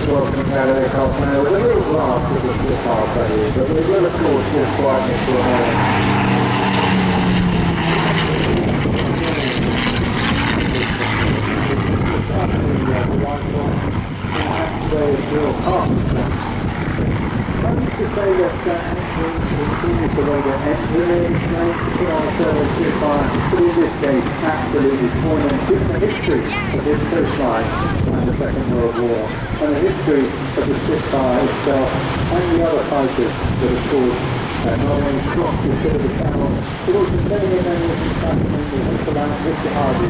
just welcoming that aircraft now with a little blast of the Spitfire failure, but we will of course just widen it to a halt. I used to say that engine continues to load at engine Spitfire, but in this case absolutely poignant given the history of this coastline and the Second World War, and the history of the Spitfire itself and the other fighters that of course not only crossed the ship of the channel, but also many members of the captain with Mr. Hardy.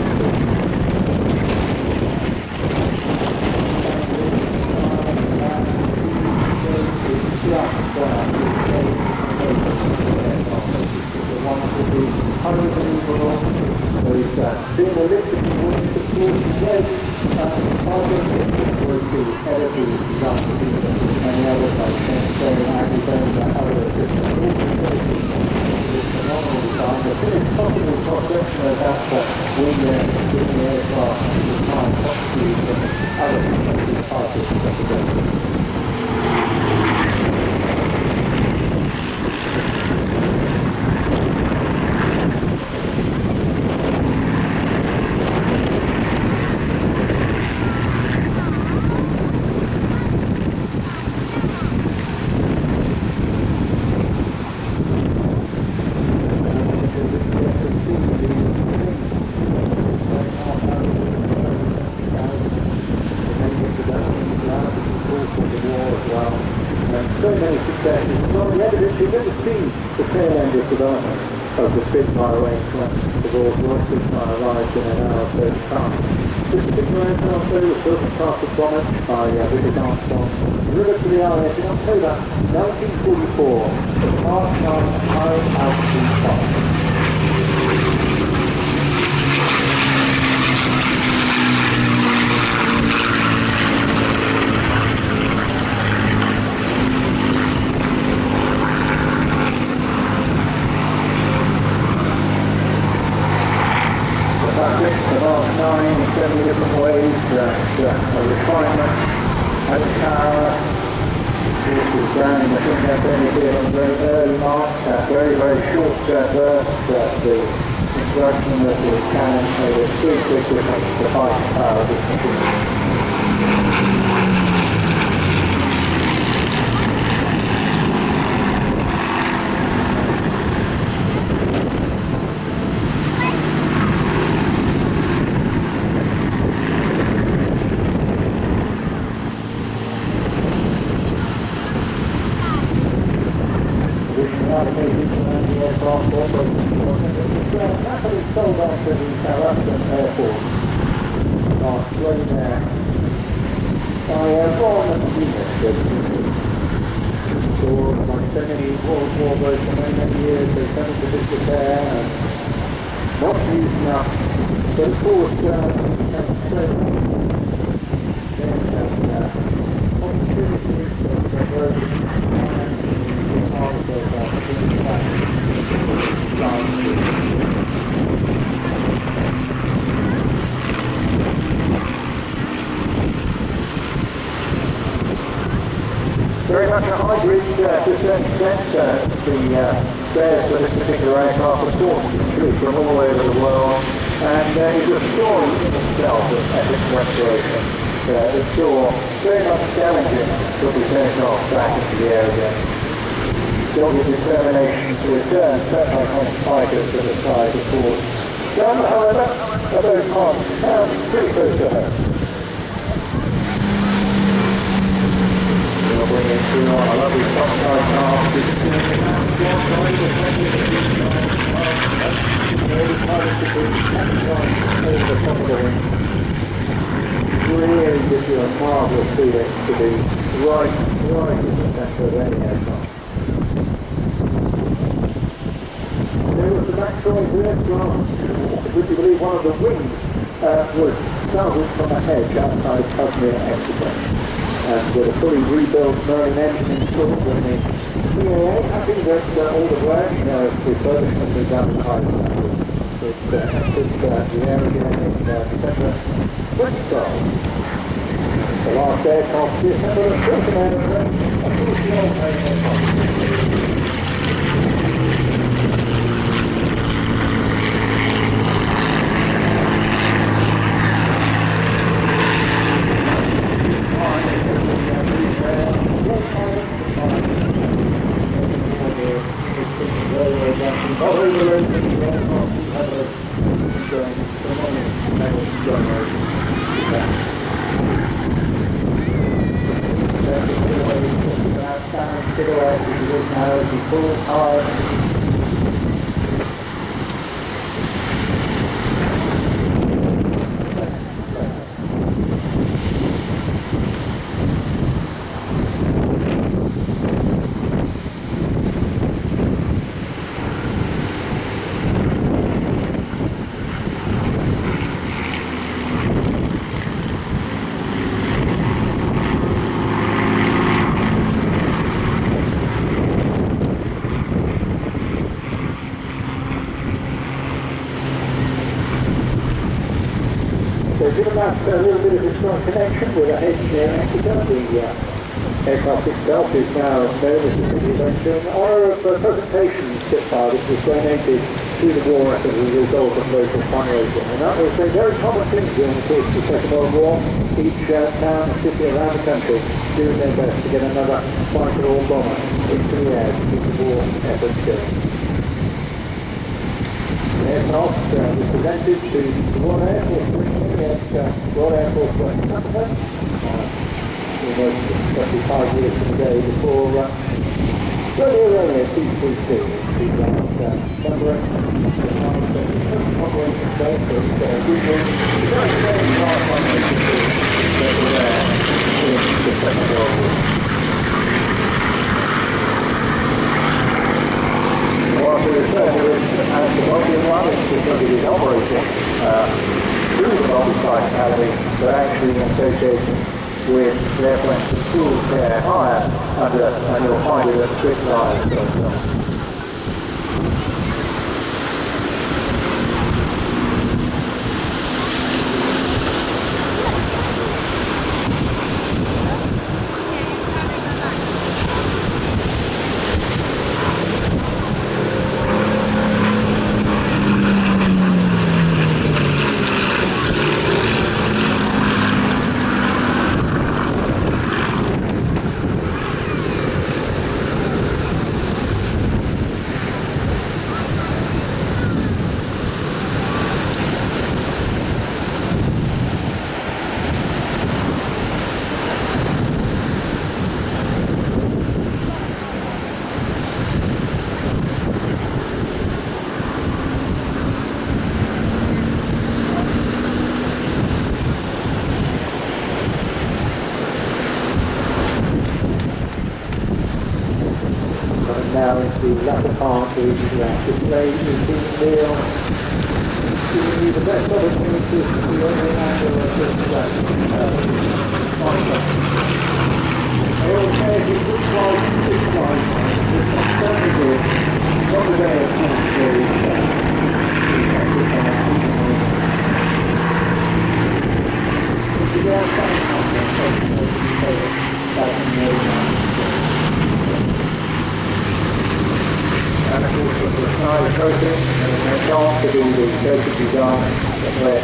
Being a list of the ones that towards the dead, part of it was the head of the disaster people and the other folks, saying actually saying that other systems it's phenomenal design. The finished possible cross-section of that wing there, with the aircraft and the time, possibly from other parts of the of the Spitfire range when the Royce Mustang arrived in an hour 30 time. This particular aircraft was built and cast bonnet by Richard Armstrong, delivered to the RAF in October 1944 as Mark 9 high altitude flight. Different ways, a refinement, and power. This is down in the thing that only here on a very early mark, very short burst, the introduction of the cannon made a big difference to fighting power of this machine. Sold off to the Southampton Airport last spring there. I bought a unit for like so many World War boats for many years, they sent to disrepair and not used enough. But of course, very much a hybrid to a certain extent, the spares for this particular aircraft are sourced from all over the world, and it's a story in itself of epic restoration. It's sure very much challenging to put this aircraft back into the air again. Still with determination to return certain iconic fighters to the side, of course. Some, however, are those marks pretty close to home. We'll bring in through our lovely topside car. Really gives you a marvellous feeling to be right in the centre of any aircraft. There was the backside here as well. Would you believe one of the wings was salvaged from a hedge outside Cosmere, Exeter? And with a fully rebuilt Merlin engine installed in the CAA, happy that all the work, refurbishment is done in high standard. It's the air again in December 2012. The last aircraft is number 39. Given that a little bit of a strong connection with a hedge near Exeter, the aircraft itself is now known as the City Venture in honour of a presentation Spitfire which was donated to the war effort as a result of local fundraising. And that was a very common thing during the course of the Second World War. Each town and city around the country doing their best to get another fighter or bomber into the air to keep the war effort going. The aircraft was presented to the Royal Air Force at Royal Air Force Lancaster, almost 25 years from the day before very early at T32, the last number operating space, so it's good news. Very, very fast operating that were there in the Second World War. Well, to return to this, as the Boultbee one, it's because it is operating through the Boultbee Academy, but actually in association with the airplanes that schools there hire under, and you'll find it at Spitfire. Now into the latter part of the display is being real, giving you the best opportunity to see every angle of this display. I always say if you put slides in this slide, it's not certainly good, not the way it's meant to do, if you go outside the content, and of course with the side approaching, and then it's on to do the basic design where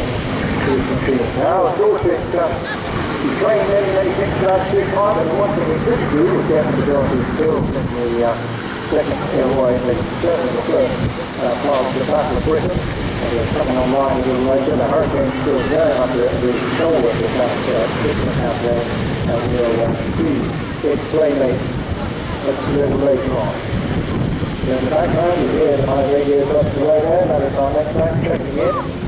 these machines. Now of course it's you train many things to that Spitfire, but the one thing we couldn't do was get the majority of skills in the second airway, and certainly the first part of the Battle of Britain. And it's coming online a little later. The Hurricane is still there under the control of that Britain out there, and we'll see it plainly a little later on. In the background, you hear my radio across the way there, that is our next line checking in.